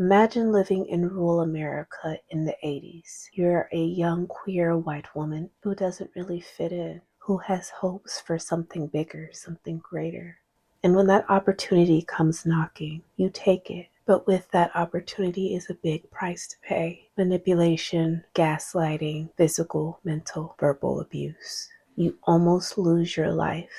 Imagine living in rural America in the 80s. You're a young queer white woman who doesn't really fit in, who has hopes for something bigger, something greater. And when that opportunity comes knocking, you take it. But with that opportunity is a big price to pay. Manipulation, gaslighting, physical, mental, verbal abuse. You almost lose your life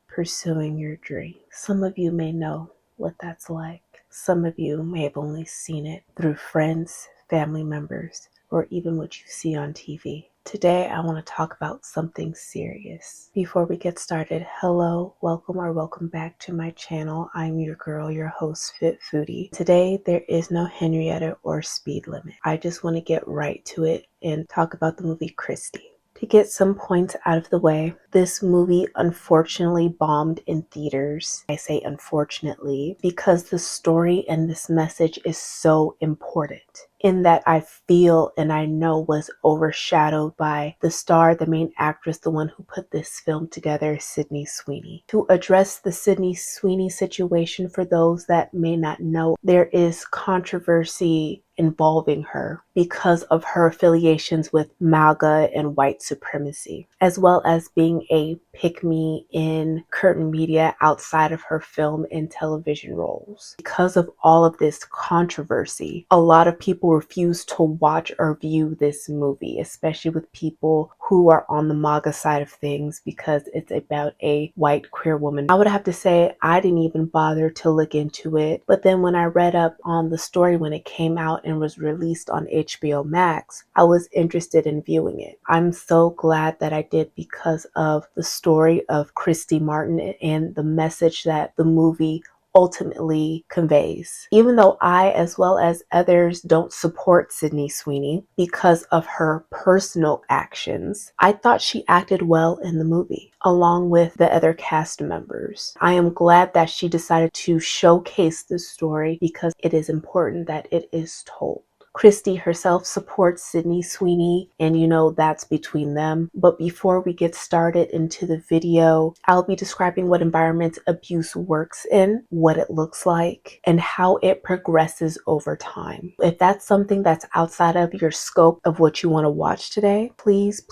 pursuing your dream. Some of you may know what that's like. Some of you may have only seen it through friends, family members, or even what you see on TV. Today, I want to talk about something serious. Before we get started, hello, welcome back to my channel. I'm your girl, your host, Fit Foodie. Today, there is no Henrietta or speed limit. I just want to get right to it and talk about the movie Christy. To get some points out of the way, this movie unfortunately bombed in theaters. I say unfortunately because the story and this message is so important, in that I feel and I know was overshadowed by the star, the main actress, the one who put this film together, Sydney Sweeney. To address the Sydney Sweeney situation, for those that may not know, there is controversy involving her because of her affiliations with MAGA and white supremacy, as well as being a pick-me in curtain media outside of her film and television roles. Because of all of this controversy, a lot of people refuse to watch or view this movie, especially with people who are on the MAGA side of things, because it's about a white queer woman. I would have to say I didn't even bother to look into it, but then when I read up on the story when it came out and was released on HBO Max, I was interested in viewing it. I'm so glad that I did because of the story of Christy Martin and the message that the movie ultimately conveys. Even though I, as well as others, don't support Sydney Sweeney because of her personal actions, I thought she acted well in the movie, along with the other cast members. I am glad that she decided to showcase this story because it is important that it is told. Christy herself supports Sydney Sweeney, and that's between them. But before we get started into the video, I'll be describing what environment abuse works in, what it looks like, and how it progresses over time. If that's something that's outside of your scope of what you want to watch today, please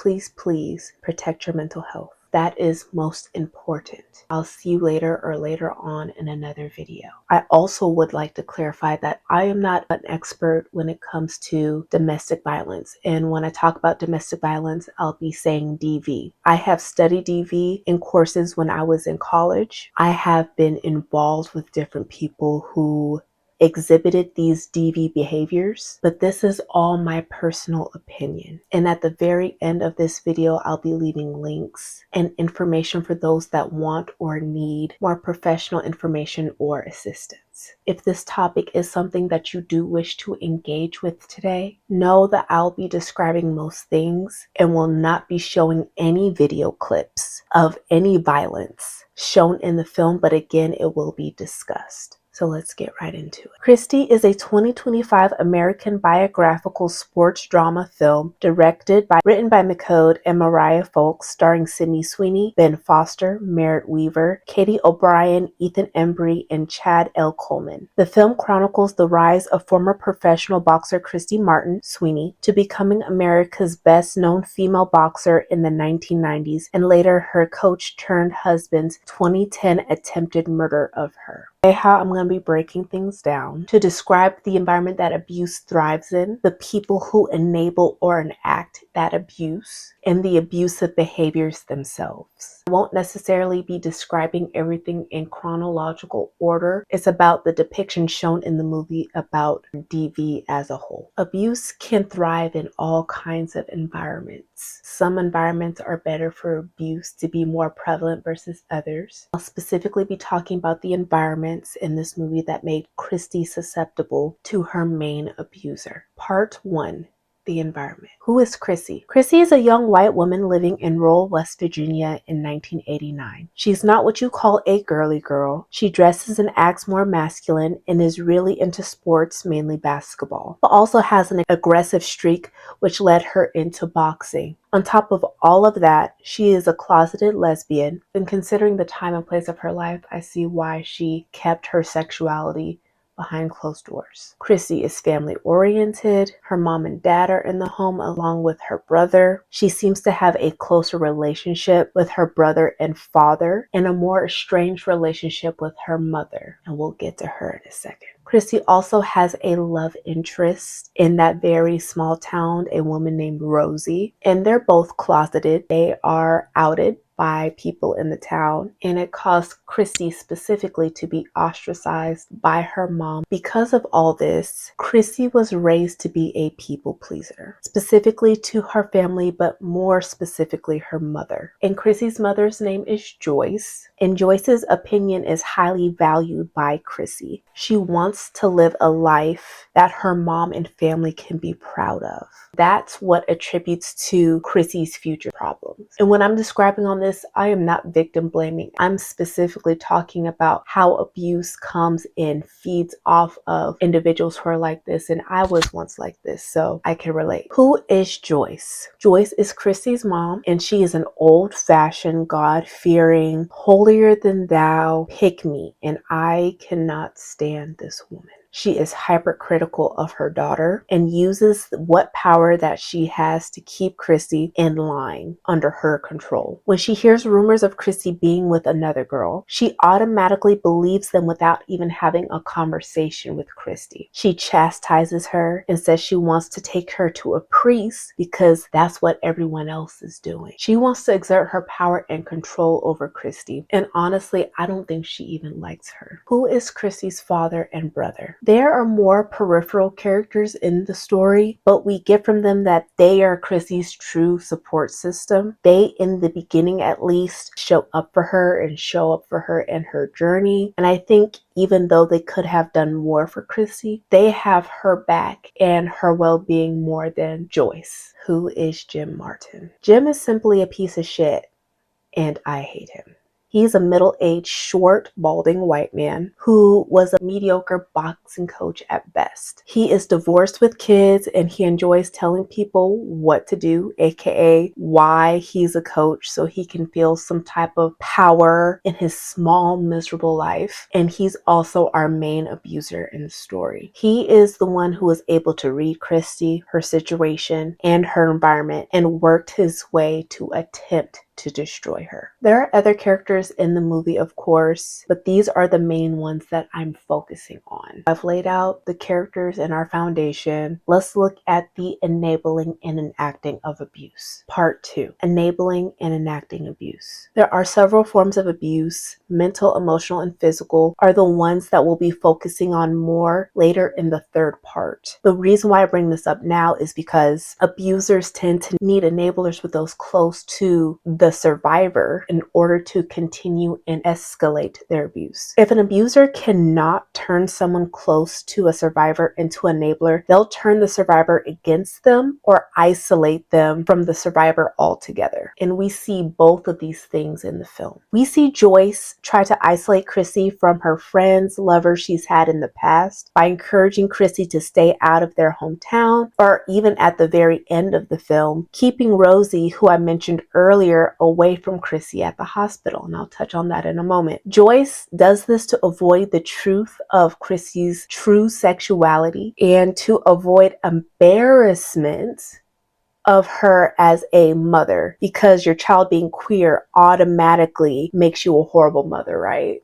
protect your mental health. That is most important. I'll see you later or later on in another video. I also would like to clarify that I am not an expert when it comes to domestic violence. And when I talk about domestic violence, I'll be saying DV. I have studied DV in courses when I was in college. I have been involved with different people who exhibited these DV behaviors, but this is all my personal opinion. And at the very end of this video, I'll be leaving links and information for those that want or need more professional information or assistance. If this topic is something that you do wish to engage with today, know that I'll be describing most things and will not be showing any video clips of any violence shown in the film, but again, it will be discussed. So let's get right into it. Christy is a 2025 American biographical sports drama film written by McCode and Mariah Folks, starring Sydney Sweeney, Ben Foster, Merritt Weaver, Katie O'Brien, Ethan Embry, and Chad L. Coleman. The film chronicles the rise of former professional boxer Christy Martin Sweeney to becoming America's best-known female boxer in the 1990s, and later her coach turned husband's 2010 attempted murder of her. How I'm going to be breaking things down to describe the environment that abuse thrives in, the people who enable or enact that abuse, and the abusive behaviors themselves. I won't necessarily be describing everything in chronological order. It's about the depiction shown in the movie about DV as a whole. Abuse can thrive in all kinds of environments. Some environments are better for abuse to be more prevalent versus others. I'll specifically be talking about the environments in this movie that made Christy susceptible to her main abuser. Part 1. The environment. Who is Chrissy? Chrissy is a young white woman living in rural West Virginia in 1989. She's not what you call a girly girl. She dresses and acts more masculine and is really into sports, mainly basketball, but also has an aggressive streak which led her into boxing. On top of all of that, she is a closeted lesbian, and considering the time and place of her life, I see why she kept her sexuality behind closed doors. Christy is family oriented. Her mom and dad are in the home along with her brother. She seems to have a closer relationship with her brother and father and a more estranged relationship with her mother. And we'll get to her in a second. Christy also has a love interest in that very small town, a woman named Rosie, and they're both closeted. They are outed by people in the town, and it caused Christy specifically to be ostracized by her mom. Because of all this, Christy was raised to be a people pleaser, specifically to her family, but more specifically her mother. And Christy's mother's name is Joyce, and Joyce's opinion is highly valued by Christy. She wants to live a life that her mom and family can be proud of. That's what attributes to Chrissy's future problems. And when I'm describing on this, I am not victim blaming. I'm specifically talking about how abuse comes and feeds off of individuals who are like this. And I was once like this, so I can relate. Who is Joyce? Joyce is Christy's mom, and she is an old-fashioned, God-fearing, holier than thou pick-me, and I cannot stand this woman. She is hypercritical of her daughter and uses what power that she has to keep Christy in line under her control. When she hears rumors of Christy being with another girl, she automatically believes them without even having a conversation with Christy. She chastises her and says she wants to take her to a priest because that's what everyone else is doing. She wants to exert her power and control over Christy, and honestly, I don't think she even likes her. Who is Christy's father and brother? There are more peripheral characters in the story, but we get from them that they are Chrissy's true support system. They, in the beginning at least, show up for her in her journey. And I think even though they could have done more for Christy, they have her back and her well-being more than Joyce. Who is Jim Martin? Jim is simply a piece of shit, and I hate him. He's a middle-aged, short, balding white man who was a mediocre boxing coach at best. He is divorced with kids, and he enjoys telling people what to do, aka why he's a coach, so he can feel some type of power in his small, miserable life. And he's also our main abuser in the story. He is the one who was able to read Christy, her situation, and her environment, and worked his way to attempt to destroy her. There are other characters in the movie, of course, but these are the main ones that I'm focusing on. I've laid out the characters in our foundation. Let's look at the enabling and enacting of abuse. Part 2, enabling and enacting abuse. There are several forms of abuse. Mental, emotional, and physical are the ones that we'll be focusing on more later in the third part. The reason why I bring this up now is because abusers tend to need enablers with those close to the survivor in order to continue and escalate their abuse. If an abuser cannot turn someone close to a survivor into an enabler, they'll turn the survivor against them or isolate them from the survivor altogether. And we see both of these things in the film. We see Joyce try to isolate Christy from her friends, lovers she's had in the past by encouraging Christy to stay out of their hometown, or even at the very end of the film, keeping Rosie, who I mentioned earlier, away from Christy at the hospital, and I'll touch on that in a moment. Joyce does this to avoid the truth of Christy's true sexuality and to avoid embarrassment of her as a mother, because your child being queer automatically makes you a horrible mother, right?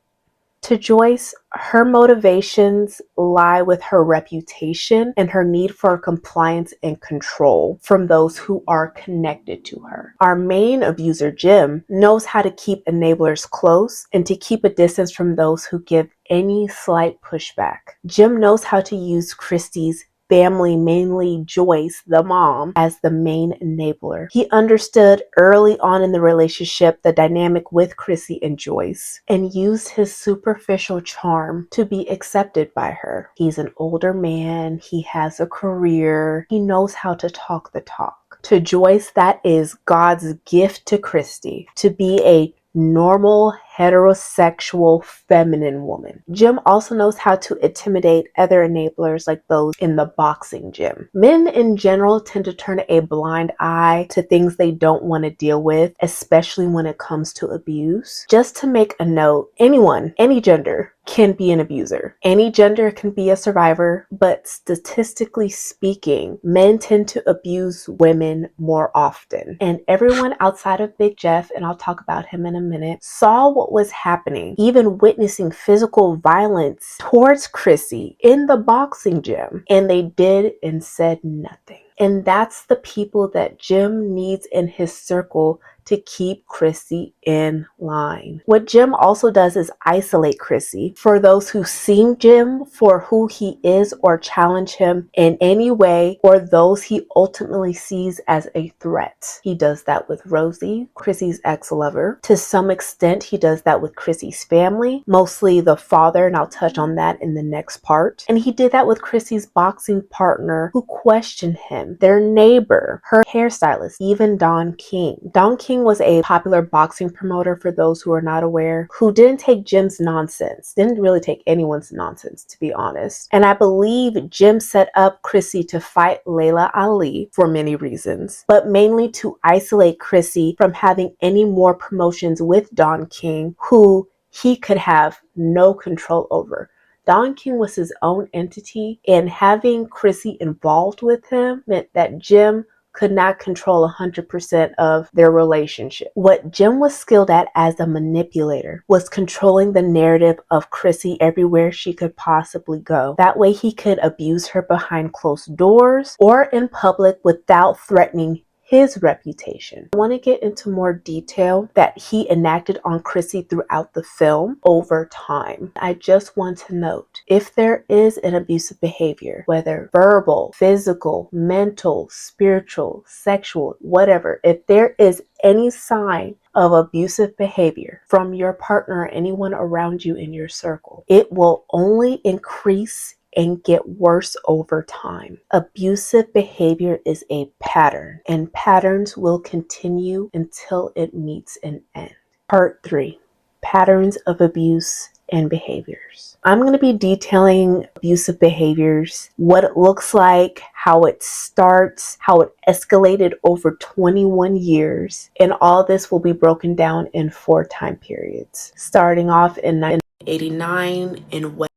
To Joyce, her motivations lie with her reputation and her need for compliance and control from those who are connected to her. Our main abuser, Jim, knows how to keep enablers close and to keep a distance from those who give any slight pushback. Jim knows how to use Christy's family, mainly Joyce, the mom, as the main enabler. He understood early on in the relationship the dynamic with Chrissy and Joyce and used his superficial charm to be accepted by her. He's an older man, he has a career, he knows how to talk the talk. To Joyce, that is God's gift to Christy, to be a normal, heterosexual feminine woman. Jim also knows how to intimidate other enablers like those in the boxing gym. Men in general tend to turn a blind eye to things they don't want to deal with, especially when it comes to abuse. Just to make a note, anyone, any gender, can be an abuser. Any gender can be a survivor, but statistically speaking, men tend to abuse women more often. And everyone outside of Big Jeff, and I'll talk about him in a minute, saw what was happening, even witnessing physical violence towards Chrissy in the boxing gym, and they did and said nothing. And that's the people that Jim needs in his circle to keep Chrissy in line. What Jim also does is isolate Chrissy. For those who see Jim for who he is or challenge him in any way, or those he ultimately sees as a threat. He does that with Rosie, Chrissy's ex-lover. To some extent, he does that with Chrissy's family, mostly the father, and I'll touch on that in the next part. And he did that with Chrissy's boxing partner who questioned him, their neighbor, her hairstylist, even Don King. Don King was a popular boxing promoter, for those who are not aware, who didn't take Jim's nonsense, didn't really take anyone's nonsense, to be honest. And I believe Jim set up Chrissy to fight Layla Ali for many reasons, but mainly to isolate Chrissy from having any more promotions with Don King, who he could have no control over. Don King was his own entity, and having Chrissy involved with him meant that Jim could not control 100% of their relationship. What Jim was skilled at as a manipulator was controlling the narrative of Chrissy everywhere she could possibly go. That way he could abuse her behind closed doors or in public without threatening his reputation. I want to get into more detail that he enacted on Chrissy throughout the film over time. I just want to note, if there is an abusive behavior, whether verbal, physical, mental, spiritual, sexual, whatever, if there is any sign of abusive behavior from your partner or anyone around you in your circle, it will only increase and get worse over time. Abusive behavior is a pattern, and patterns will continue until it meets an end. Part 3, patterns of abuse and behaviors. I'm going to be detailing abusive behaviors, what it looks like, how it starts, how it escalated over 21 years, and all this will be broken down in 4 time periods, starting off in 1989 in West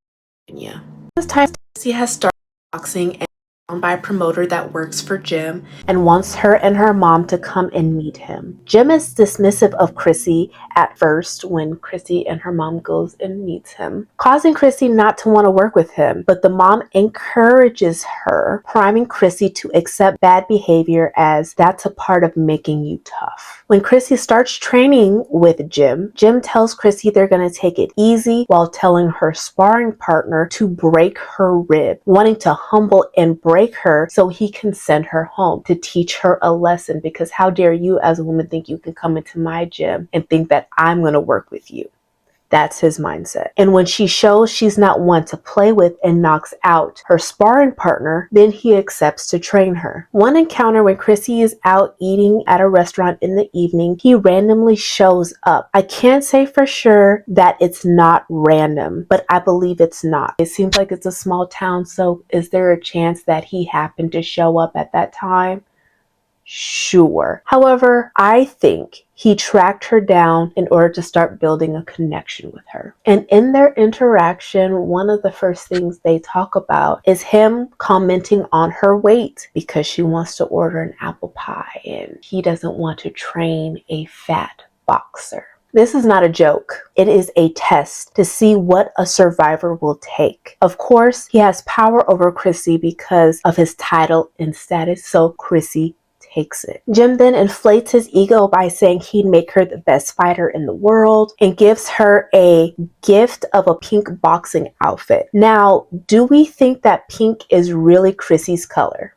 Virginia. This time, Chrissy has started boxing and is found by a promoter that works for Jim and wants her and her mom to come and meet him. Jim is dismissive of Chrissy at first when Chrissy and her mom goes and meets him, causing Chrissy not to want to work with him, but the mom encourages her, priming Chrissy to accept bad behavior as that's a part of making you tough. When Chrissy starts training with Jim, Jim tells Chrissy they're going to take it easy while telling her sparring partner to break her rib, wanting to humble and break her so he can send her home to teach her a lesson, because how dare you as a woman think you can come into my gym and think that I'm going to work with you. That's his mindset. And when she shows she's not one to play with and knocks out her sparring partner, then he accepts to train her. One encounter when Chrissy is out eating at a restaurant in the evening, he randomly shows up. I can't say for sure that it's not random, but I believe it's not. It seems like it's a small town, so is there a chance that he happened to show up at that time? Sure. However, I think he tracked her down in order to start building a connection with her. And in their interaction, one of the first things they talk about is him commenting on her weight because she wants to order an apple pie and he doesn't want to train a fat boxer. This is not a joke. It is a test to see what a survivor will take. Of course, he has power over Chrissy because of his title and status, so Chrissy takes it. Jim then inflates his ego by saying he'd make her the best fighter in the world and gives her a gift of a pink boxing outfit. Now, do we think that pink is really Chrissy's color?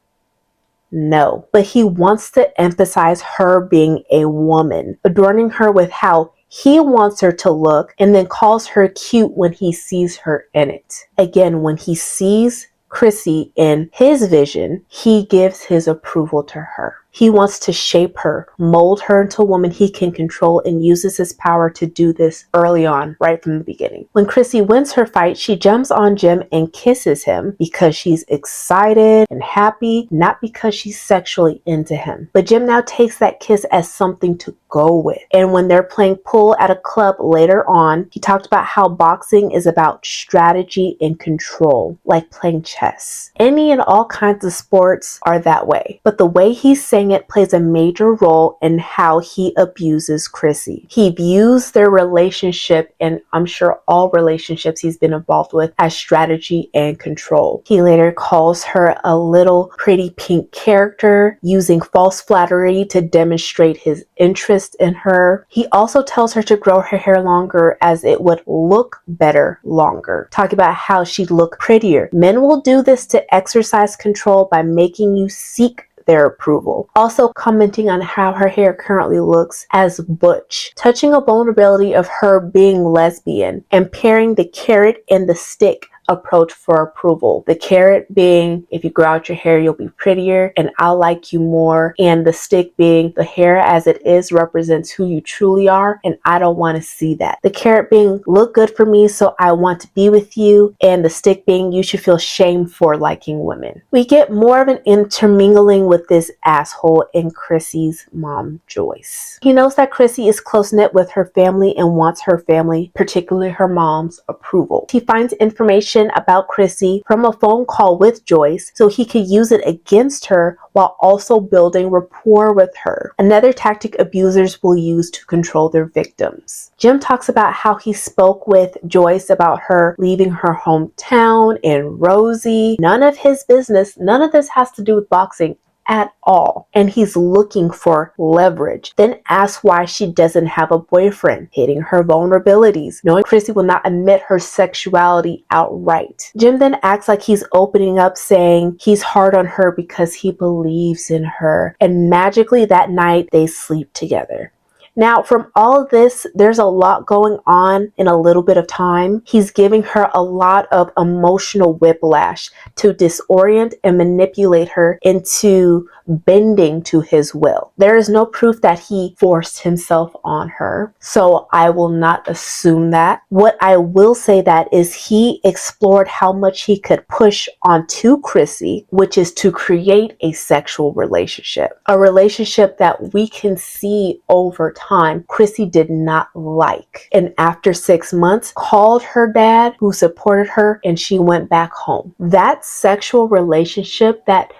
No, but he wants to emphasize her being a woman, adorning her with how he wants her to look, and then calls her cute when he sees her in it. Again, when he sees Chrissy in his vision, he gives his approval to her. He wants to shape her, mold her into a woman he can control, and uses his power to do this early on, right from the beginning. When Chrissy wins her fight, she jumps on Jim and kisses him because she's excited and happy, not because she's sexually into him. But Jim now takes that kiss as something to go with. And when they're playing pool at a club later on, he talked about how boxing is about strategy and control, like playing chess. Any and all kinds of sports are that way. But the way he's saying it plays a major role in how he abuses Chrissy. He views their relationship, and I'm sure all relationships he's been involved with, as strategy and control. He later calls her a little pretty pink character, using false flattery to demonstrate his interest in her. He also tells her to grow her hair longer as it would look better longer. Talking about how she'd look prettier. Men will do this to exercise control by making you seek their approval. Also commenting on how her hair currently looks as butch, touching a vulnerability of her being lesbian, and pairing the carrot and the stick approach for approval. The carrot being, if you grow out your hair, you'll be prettier and I'll like you more. And the stick being, the hair as it is represents who you truly are and I don't want to see that. The carrot being, look good for me so I want to be with you. And the stick being, you should feel shame for liking women. We get more of an intermingling with this asshole in Chrissy's mom, Joyce. He knows that Chrissy is close-knit with her family and wants her family, particularly her mom's, approval. He finds information about Chrissy from a phone call with Joyce so he could use it against her while also building rapport with her. Another tactic abusers will use to control their victims. Jim talks about how he spoke with Joyce about her leaving her hometown and Rosie. None of his business. None of this has to do with boxing at all. And he's looking for leverage. Then asks why she doesn't have a boyfriend, hitting her vulnerabilities, knowing Chrissy will not admit her sexuality outright. Jim then acts like he's opening up, saying he's hard on her because he believes in her. And magically that night they sleep together. Now, from all of this, there's a lot going on in a little bit of time. He's giving her a lot of emotional whiplash to disorient and manipulate her into bending to his will. There is no proof that he forced himself on her, so I will not assume that. What I will say that is he explored how much he could push onto Chrissy, which is to create a sexual relationship. A relationship that we can see over time Chrissy did not like. And after 6 months, called her dad, who supported her, and she went back home. That sexual relationship, that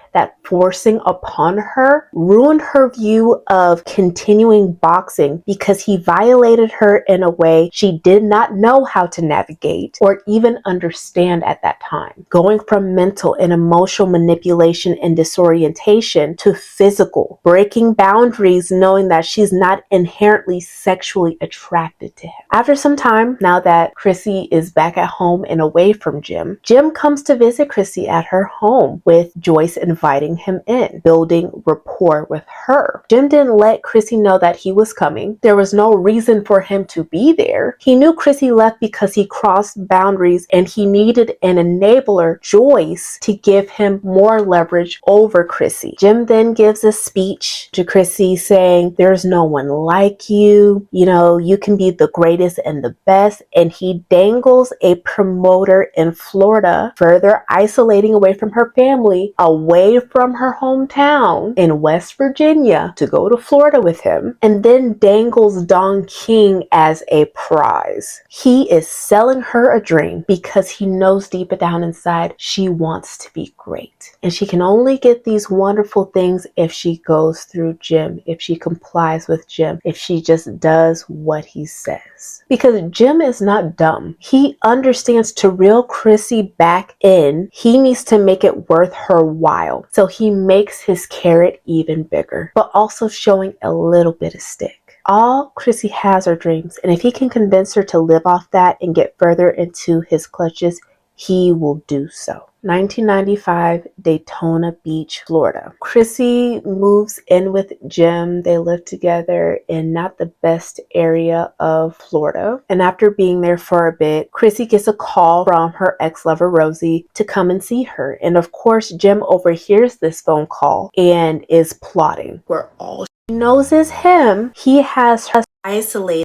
forcing upon her, ruined her view of continuing boxing because he violated her in a way she did not know how to navigate or even understand at that time. Going from mental and emotional manipulation and disorientation to physical, breaking boundaries, knowing that she's not inherently sexually attracted to him. After some time, now that Chrissy is back at home and away from Jim, Jim comes to visit Chrissy at her home, with Joyce inviting him in, building rapport with her. Jim didn't let Chrissy know that he was coming. There was no reason for him to be there. He knew Chrissy left because he crossed boundaries and he needed an enabler, Joyce, to give him more leverage over Chrissy. Jim then gives a speech to Chrissy saying, there's no one like you, you can be the greatest and the best, and he dangles a promoter in Florida, further isolating away from her family, away from her hometown in West Virginia, to go to Florida with him, and then dangles Don King as a prize. He is selling her a dream because he knows deep down inside she wants to be great. And she can only get these wonderful things if she goes through Jim, if she complies with Jim, if she just does what he says. Because Jim is not dumb. He understands to reel Chrissy back in, he needs to make it worth her while. So he makes his carrot even bigger, but also showing a little bit of stick. All Chrissy has are dreams, and if he can convince her to live off that and get further into his clutches, he will do so. 1995, Daytona Beach, Florida. Chrissy moves in with Jim. They live together in not the best area of Florida. And after being there for a bit, Chrissy gets a call from her ex-lover Rosie to come and see her. And of course, Jim overhears this phone call and is plotting. Where all she knows is him. He has her isolated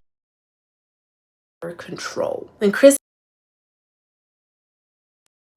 under control. When Chrissy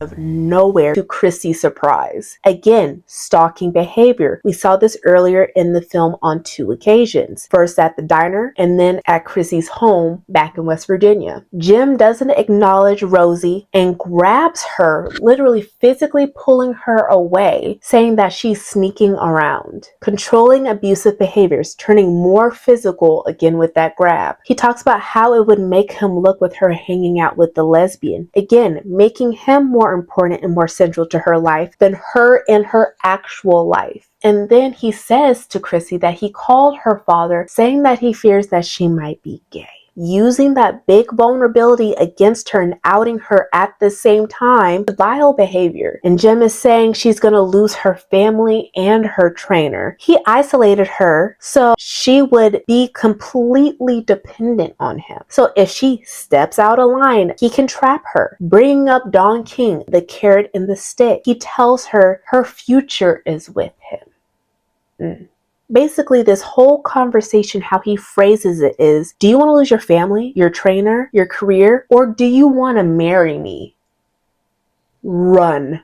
of nowhere to Christy's surprise. Again, stalking behavior. We saw this earlier in the film on 2 occasions. First at the diner and then at Chrissy's home back in West Virginia. Jim doesn't acknowledge Rosie and grabs her, literally physically pulling her away, saying that she's sneaking around. Controlling abusive behaviors, turning more physical again with that grab. He talks about how it would make him look with her hanging out with the lesbian. Again, making him more important and more central to her life than her in her actual life. And then he says to Chrissy that he called her father, saying that he fears that she might be gay. Using that big vulnerability against her and outing her at the same time, vile behavior. And Jim is saying she's going to lose her family and her trainer. He isolated her so she would be completely dependent on him. So if she steps out of line, he can trap her. Bringing up Don King, the carrot and the stick. He tells her her future is with him. Basically, this whole conversation, how he phrases it is, do you want to lose your family, your trainer, your career, or do you want to marry me? Run.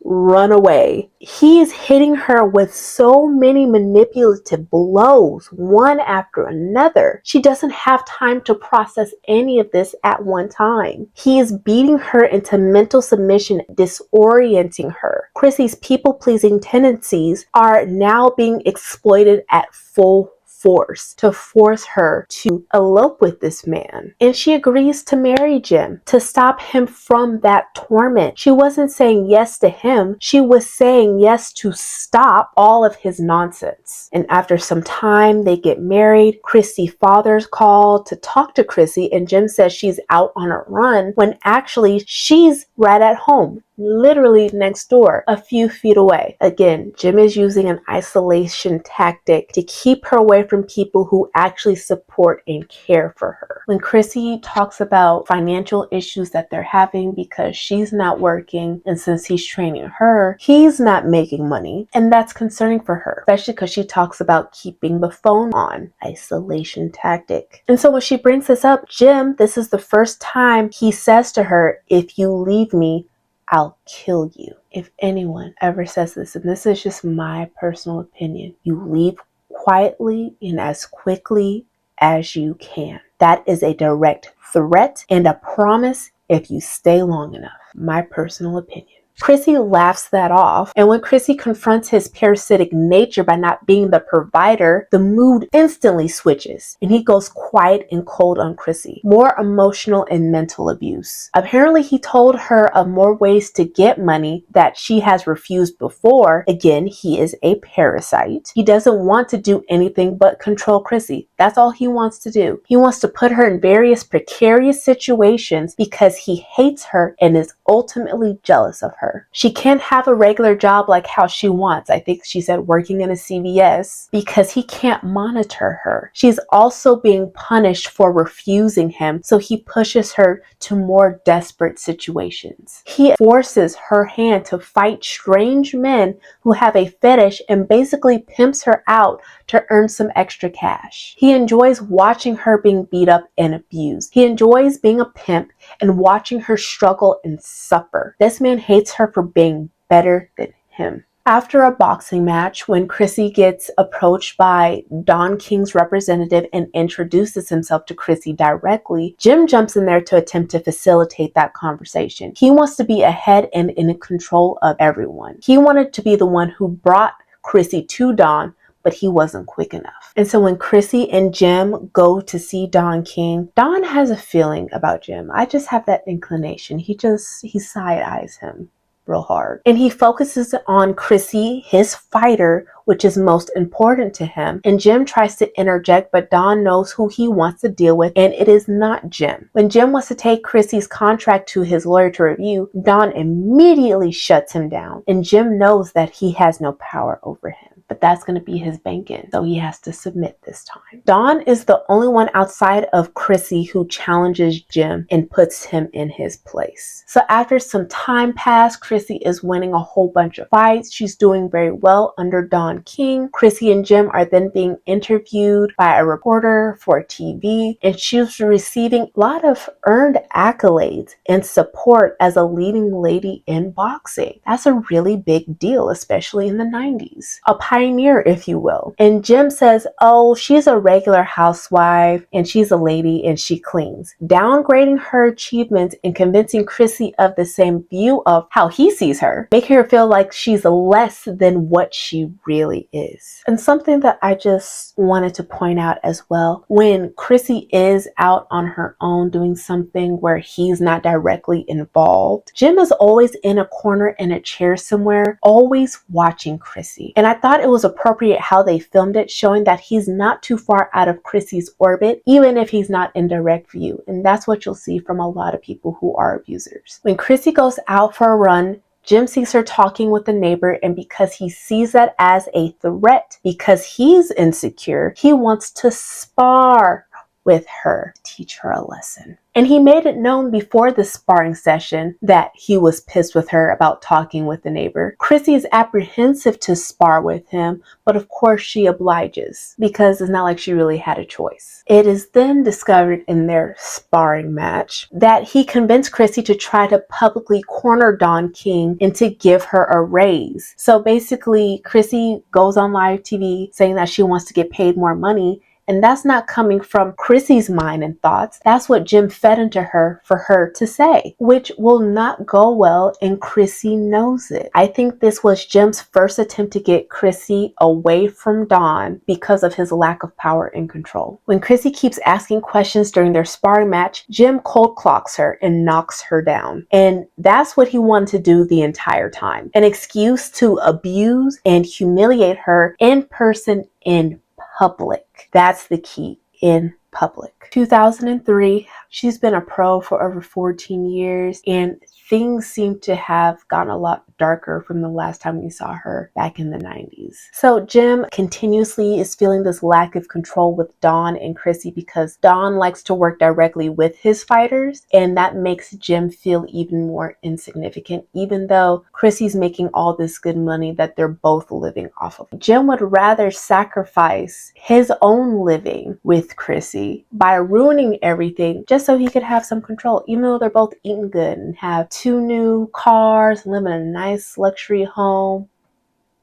Run away. He is hitting her with so many manipulative blows, one after another. She doesn't have time to process any of this at one time. He is beating her into mental submission, disorienting her. Chrissy's people-pleasing tendencies are now being exploited at full force to force her to elope with this man. And she agrees to marry Jim to stop him from that torment. She wasn't saying yes to him. She was saying yes to stop all of his nonsense. And after some time, they get married. Christy's father's called to talk to Chrissy, and Jim says she's out on a run when actually she's right at home. Literally next door, a few feet away. Again, Jim is using an isolation tactic to keep her away from people who actually support and care for her. When Chrissy talks about financial issues that they're having because she's not working, and since he's training her, he's not making money, and that's concerning for her, especially because she talks about keeping the phone on. Isolation tactic. And so when she brings this up, Jim, this is the first time he says to her, if you leave me, I'll kill you. If anyone ever says this, and this is just my personal opinion, you leave quietly and as quickly as you can. That is a direct threat and a promise if you stay long enough. My personal opinion. Chrissy laughs that off, and when Chrissy confronts his parasitic nature by not being the provider, the mood instantly switches, and he goes quiet and cold on Chrissy. More emotional and mental abuse. Apparently, he told her of more ways to get money that she has refused before. Again, he is a parasite. He doesn't want to do anything but control Chrissy. That's all he wants to do. He wants to put her in various precarious situations because he hates her and is ultimately jealous of her. She can't have a regular job like how she wants. I think she said working in a CVS because he can't monitor her. She's also being punished for refusing him, so he pushes her to more desperate situations. He forces her hand to fight strange men who have a fetish and basically pimps her out to earn some extra cash. He enjoys watching her being beat up and abused. He enjoys being a pimp and watching her struggle and suffer. This man hates her for being better than him. After a boxing match, when Chrissy gets approached by Don King's representative and introduces himself to Chrissy directly, Jim jumps in there to attempt to facilitate that conversation. He wants to be ahead and in control of everyone. He wanted to be the one who brought Chrissy to Don, but he wasn't quick enough. And so when Chrissy and Jim go to see Don King, Don has a feeling about Jim. I just have that inclination. He side-eyes him. real hard. And he focuses on Chrissy, his fighter, which is most important to him. And Jim tries to interject, but Don knows who he wants to deal with, and it is not Jim. When Jim wants to take Chrissy's contract to his lawyer to review, Don immediately shuts him down. And Jim knows that he has no power over him. But that's going to be his bank-in, so he has to submit this time. Don is the only one outside of Chrissy who challenges Jim and puts him in his place. So after some time passed, Chrissy is winning a whole bunch of fights. She's doing very well under Don King. Chrissy and Jim are then being interviewed by a reporter for TV, and she's receiving a lot of earned accolades and support as a leading lady in boxing. That's a really big deal, especially in the 90s. A pioneer, if you will. And Jim says, oh, she's a regular housewife and she's a lady and she cleans, downgrading her achievements and convincing Chrissy of the same view of how he sees her, making her feel like she's less than what she really is. And something that I just wanted to point out as well, when Chrissy is out on her own doing something where he's not directly involved, Jim is always in a corner in a chair somewhere, always watching Chrissy. And I thought it was appropriate how they filmed it, showing that he's not too far out of Chrissy's orbit, even if he's not in direct view. And that's what you'll see from a lot of people who are abusers. When Chrissy goes out for a run, Jim sees her talking with a neighbor, and because he sees that as a threat, because he's insecure, he wants to spar with her to teach her a lesson. And he made it known before the sparring session that he was pissed with her about talking with the neighbor. Chrissy is apprehensive to spar with him, but of course she obliges because it's not like she really had a choice. It is then discovered in their sparring match that he convinced Chrissy to try to publicly corner Don King and to give her a raise. So basically, Chrissy goes on live TV saying that she wants to get paid more money. And that's not coming from Chrissy's mind and thoughts. That's what Jim fed into her for her to say, which will not go well, and Chrissy knows it. I think this was Jim's first attempt to get Chrissy away from Don because of his lack of power and control. When Chrissy keeps asking questions during their sparring match, Jim cold clocks her and knocks her down. And that's what he wanted to do the entire time. An excuse to abuse and humiliate her in person in public. That's the key, in public. 2003, she's been a pro for over 14 years, and things seem to have gotten a lot darker from the last time we saw her back in the 90s. So Jim continuously is feeling this lack of control with Don and Chrissy because Don likes to work directly with his fighters, and that makes Jim feel even more insignificant, even though Chrissy's making all this good money that they're both living off of. Jim would rather sacrifice his own living with Chrissy by ruining everything just so he could have some control, even though they're both eating good and have 2 new cars, living in a nice luxury home.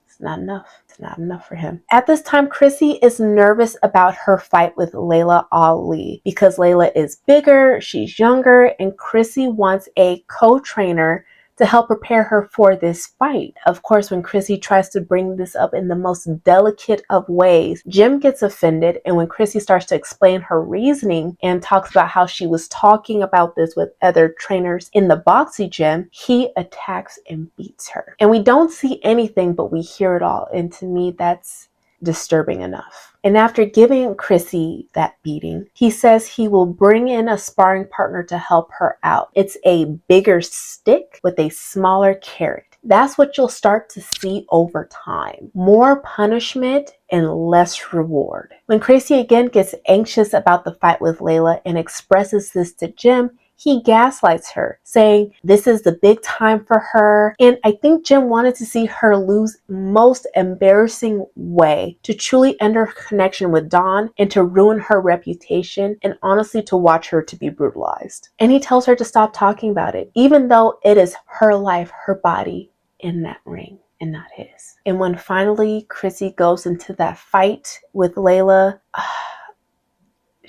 It's not enough. It's not enough for him. At this time, Chrissy is nervous about her fight with Layla Ali because Layla is bigger, she's younger, and Chrissy wants a co-trainer to help prepare her for this fight. Of course, when Chrissy tries to bring this up in the most delicate of ways, Jim gets offended, and when Chrissy starts to explain her reasoning and talks about how she was talking about this with other trainers in the boxing gym, he attacks and beats her. And we don't see anything, but we hear it all, and to me, that's disturbing enough. And after giving Chrissy that beating, he says he will bring in a sparring partner to help her out. It's a bigger stick with a smaller carrot. That's what you'll start to see over time. More punishment and less reward. When Chrissy again gets anxious about the fight with Layla and expresses this to Jim, he gaslights her, saying this is the big time for her. And I think Jim wanted to see her lose most embarrassing way to truly end her connection with Don and to ruin her reputation, and honestly to watch her to be brutalized. And he tells her to stop talking about it, even though it is her life, her body in that ring and not his. And when finally Chrissy goes into that fight with Layla,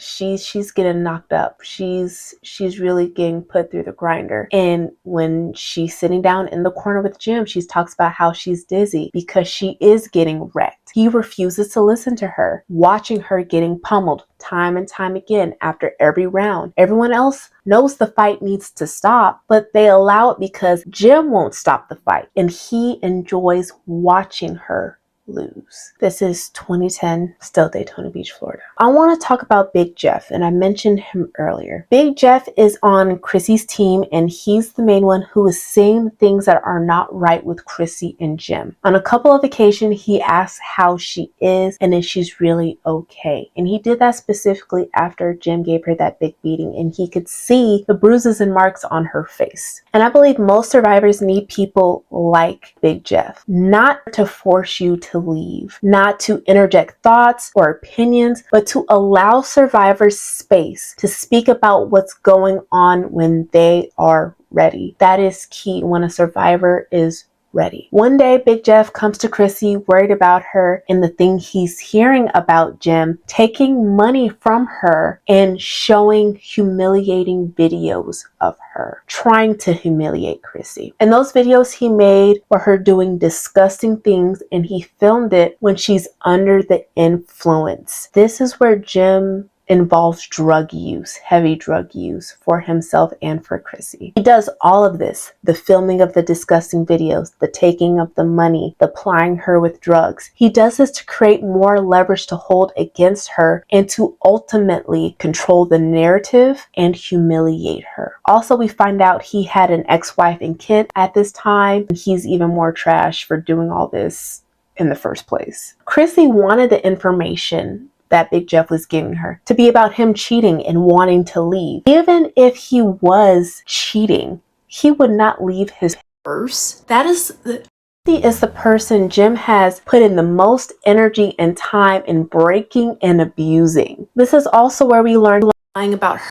she's getting knocked up. She's really getting put through the grinder. And when she's sitting down in the corner with Jim, she talks about how she's dizzy because she is getting wrecked. He refuses to listen to her, watching her getting pummeled time and time again after every round. Everyone else knows the fight needs to stop, but they allow it because Jim won't stop the fight, and he enjoys watching her lose. This is 2010, still Daytona Beach, Florida. I want to talk about Big Jeff, and I mentioned him earlier. Big Jeff is on Chrissy's team, and he's the main one who is seeing things that are not right with Chrissy and Jim. On a couple of occasions, he asks how she is and if she's really okay. And he did that specifically after Jim gave her that big beating, and he could see the bruises and marks on her face. And I believe most survivors need people like Big Jeff, not to force you to leave, not to interject thoughts or opinions, but to allow survivors space to speak about what's going on when they are ready. That is key when a survivor is ready. One day, Big Jeff comes to Chrissy worried about her and the thing he's hearing about Jim taking money from her and showing humiliating videos of her, trying to humiliate Chrissy. And those videos he made were her doing disgusting things, and he filmed it when she's under the influence. This is where Jim involves drug use, heavy drug use for himself and for Chrissy. He does all of this, the filming of the disgusting videos, the taking of the money, the plying her with drugs. He does this to create more leverage to hold against her and to ultimately control the narrative and humiliate her. Also, we find out he had an ex-wife and kid at this time. He's even more trash for doing all this in the first place. Chrissy wanted the information that Big Jeff was giving her to be about him cheating and wanting to leave. Even if he was cheating, he would not leave his purse. He is the person Jim has put in the most energy and time in breaking and abusing. This is also where we learn lying about her.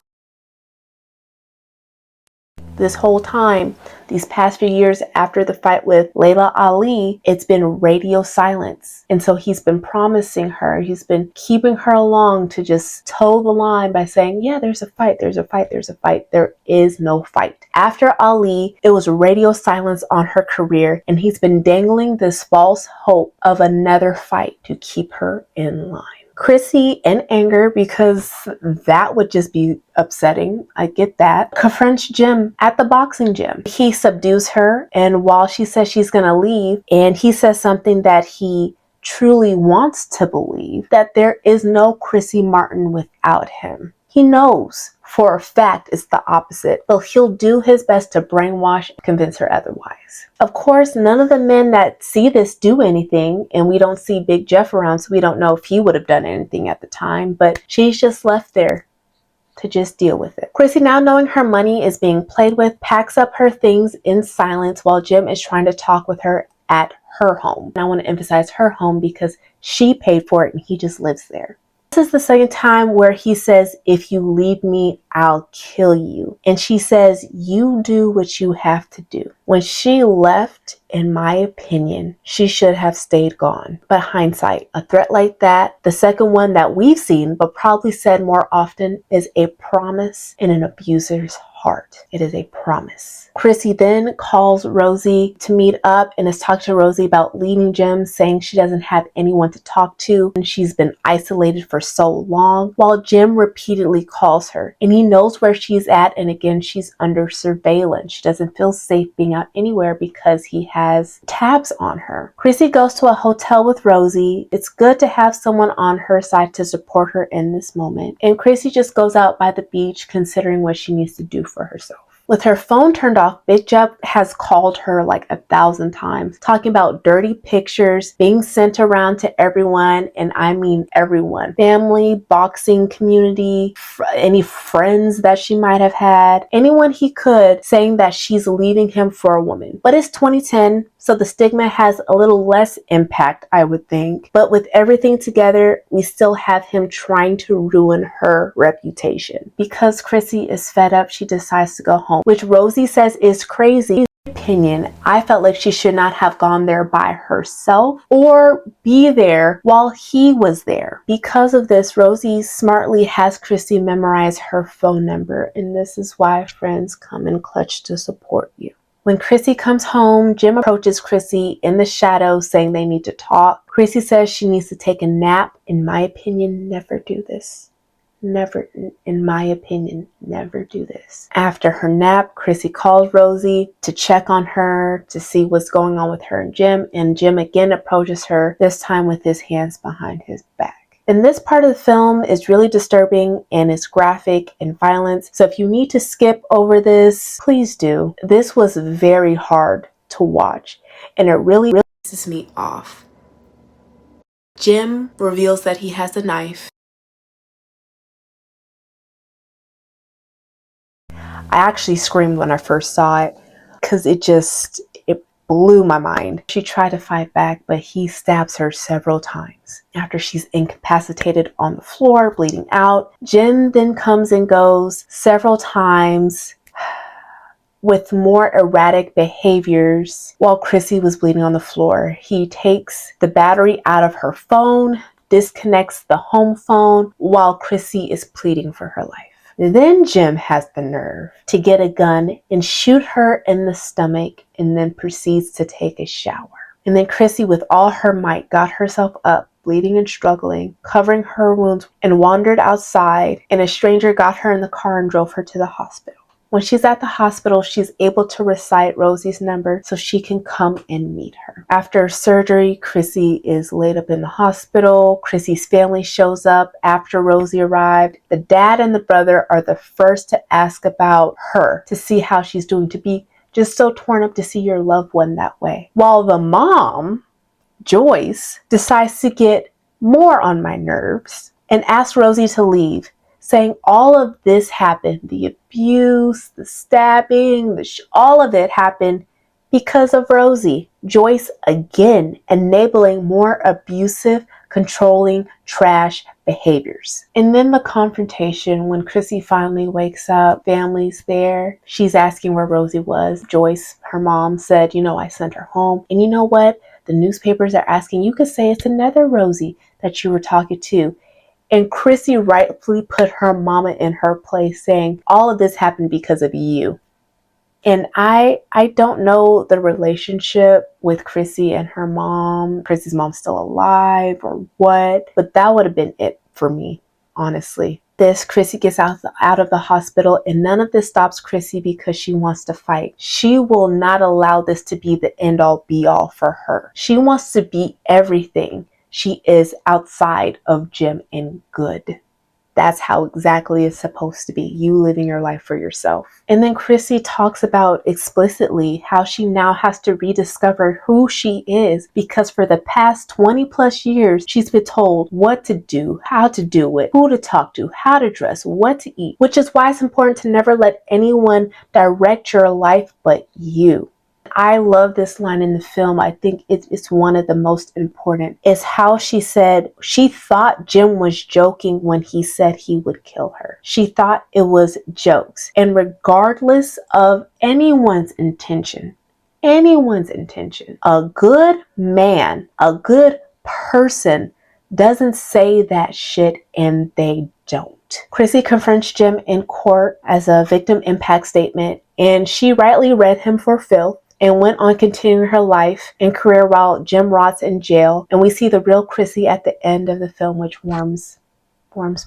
This whole time, these past few years after the fight with Layla Ali, it's been radio silence. And so he's been promising her, he's been keeping her along to just toe the line by saying, yeah, there's a fight, there's a fight, there's a fight. There is no fight. After Ali, it was radio silence on her career, and he's been dangling this false hope of another fight to keep her in line. Chrissy, in anger, because that would just be upsetting, I get that, confronts Jim at the boxing gym. He subdues her, and while she says she's gonna leave, and he says something that he truly wants to believe, that there is no Chrissy Martin without him. He knows for a fact it's the opposite, but he'll do his best to brainwash and convince her otherwise. Of course, none of the men that see this do anything, and we don't see Big Jeff around, so we don't know if he would have done anything at the time, but she's just left there to just deal with it. Chrissy, now knowing her money is being played with, packs up her things in silence while Jim is trying to talk with her at her home. And I want to emphasize her home because she paid for it and he just lives there. This is the second time where he says, if you leave me, I'll kill you. And she says, you do what you have to do. When she left, in my opinion, she should have stayed gone. But hindsight, a threat like that, the second one that we've seen, but probably said more often, is a promise in an abuser's heart. It is a promise. Chrissy then calls Rosie to meet up and is talking to Rosie about leaving Jim, saying she doesn't have anyone to talk to and she's been isolated for so long, while Jim repeatedly calls her and he knows where she's at, and again, she's under surveillance. She doesn't feel safe being out anywhere because he has tabs on her. Chrissy goes to a hotel with Rosie. It's good to have someone on her side to support her in this moment, and Chrissy just goes out by the beach considering what she needs to do for herself. With her phone turned off, Big Jeff has called her like 1,000 times, talking about dirty pictures being sent around to everyone, and I mean everyone. Family, boxing community, any friends that she might have had, anyone he could, saying that she's leaving him for a woman. But it's 2010, so the stigma has a little less impact, I would think. But with everything together, we still have him trying to ruin her reputation. Because Chrissy is fed up, she decides to go home, which Rosie says is crazy. Opinion, I felt like she should not have gone there by herself or be there while he was there. Because of this, Rosie smartly has Christy memorize her phone number, and this is why friends come in clutch to support you. When Chrissy comes home, Jim approaches Chrissy in the shadows saying they need to talk. Chrissy says she needs to take a nap. In my opinion, never do this. Never, in my opinion, never do this. After her nap, Chrissy calls Rosie to check on her, to see what's going on with her and Jim again approaches her, this time with his hands behind his back. And this part of the film is really disturbing and it's graphic and violent. So if you need to skip over this, please do. This was very hard to watch and it really pisses me off. Jim reveals that he has a knife. I actually screamed when I first saw it because it blew my mind. She tried to fight back, but he stabs her several times. After she's incapacitated on the floor, bleeding out, Jim then comes and goes several times with more erratic behaviors while Chrissy was bleeding on the floor. He takes the battery out of her phone, disconnects the home phone while Chrissy is pleading for her life. Then Jim has the nerve to get a gun and shoot her in the stomach and then proceeds to take a shower. And then Chrissy, with all her might, got herself up, bleeding and struggling, covering her wounds, and wandered outside, and a stranger got her in the car and drove her to the hospital. When she's at the hospital, she's able to recite Rosie's number so she can come and meet her. After surgery, Chrissy is laid up in the hospital. Chrissy's family shows up after Rosie arrived. The dad and the brother are the first to ask about her, to see how she's doing, to be just so torn up to see your loved one that way. While the mom, Joyce, decides to get more on my nerves and asks Rosie to leave, saying all of this happened, the abuse, the stabbing, all of it happened because of Rosie. Joyce again enabling more abusive, controlling, trash behaviors. And then the confrontation when Chrissy finally wakes up, family's there. She's asking where Rosie was. Joyce, her mom, said, I sent her home. And you know what? The newspapers are asking, you could say it's another Rosie that you were talking to. And Chrissy rightfully put her mama in her place, saying, all of this happened because of you. And I don't know the relationship with Chrissy and her mom. Chrissy's mom's still alive or what, but that would have been it for me, honestly. Chrissy gets out of the hospital, and none of this stops Chrissy because she wants to fight. She will not allow this to be the end all be all for her. She wants to be everything she is outside of Jim and good. That's how exactly it's supposed to be. You living your life for yourself. And then Chrissy talks about explicitly how she now has to rediscover who she is, because for the past 20 plus years, she's been told what to do, how to do it, who to talk to, how to dress, what to eat, which is why it's important to never let anyone direct your life but you. I love this line in the film. I think it's one of the most important. Is how she said she thought Jim was joking when he said he would kill her. She thought it was jokes. And regardless of anyone's intention, a good man, a good person doesn't say that shit, and they don't. Chrissy confronts Jim in court as a victim impact statement, and she rightly read him for filth and went on continuing her life and career while Jim rots in jail. And we see the real Chrissy at the end of the film, which warms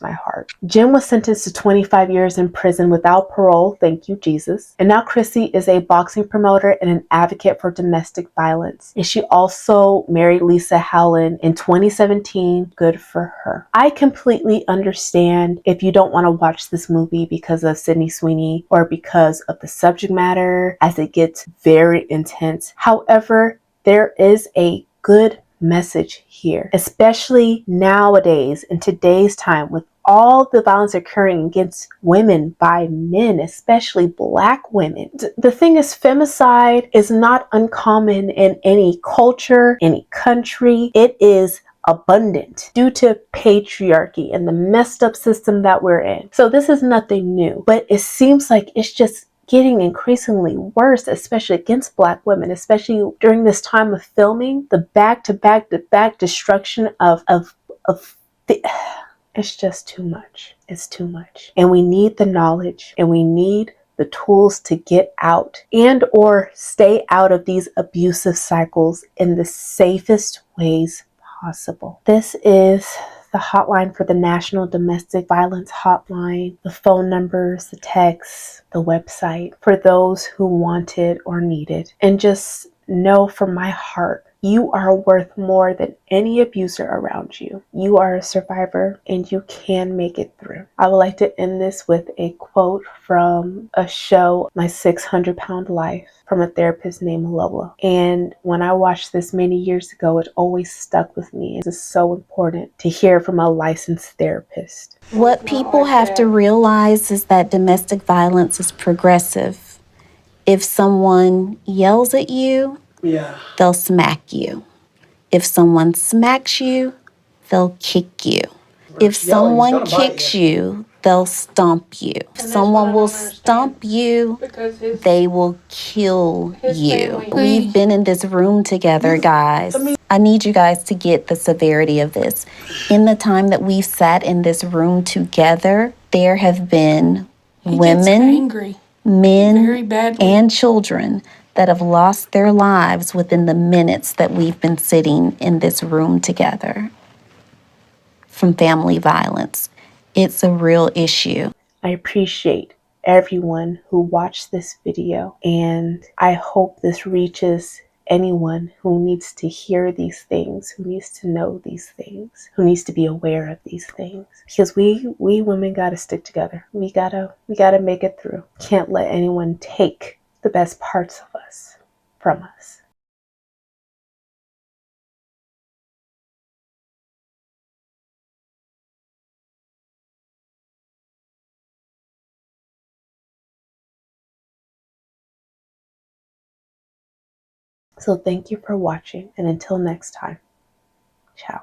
my heart. Jim was sentenced to 25 years in prison without parole, thank you Jesus. And now Chrissy is a boxing promoter and an advocate for domestic violence. And she also married Lisa Howland in 2017. Good for her. I completely understand if you don't want to watch this movie because of Sydney Sweeney or because of the subject matter, as it gets very intense. However, there is a good message here, especially nowadays in today's time with all the violence occurring against women by men, especially Black women. The thing is, femicide is not uncommon in any culture, any country. It is abundant due to patriarchy and the messed up system that we're in. So this is nothing new, but it seems like it's just getting increasingly worse, especially against Black women, especially during this time of filming, the back-to-back destruction of the, it's just too much. It's too much. And we need the knowledge, and we need the tools to get out and or stay out of these abusive cycles in the safest ways possible. This is the hotline for the National Domestic Violence Hotline, the phone numbers, the texts, the website for those who want it or need it. And just know from my heart, you are worth more than any abuser around you. You are a survivor and you can make it through. I would like to end this with a quote from a show, My 600-Pound Life, from a therapist named Lola. And when I watched this many years ago, it always stuck with me. It is so important to hear from a licensed therapist. What people have to realize is that domestic violence is progressive. If someone yells at you, they'll smack you. If someone smacks you, they'll kick you. If someone kicks you, they'll stomp you. If someone will stomp you, they will kill you. We've been in this room together, guys. I need you guys to get the severity of this. In the time that we've sat in this room together, there have been women, men, and children that have lost their lives within the minutes that we've been sitting in this room together from family violence. It's a real issue. I appreciate everyone who watched this video, and I hope this reaches anyone who needs to hear these things, who needs to know these things, who needs to be aware of these things. Because we women gotta stick together. We gotta make it through. Can't let anyone take the best parts of us from us. So thank you for watching, and until next time, ciao.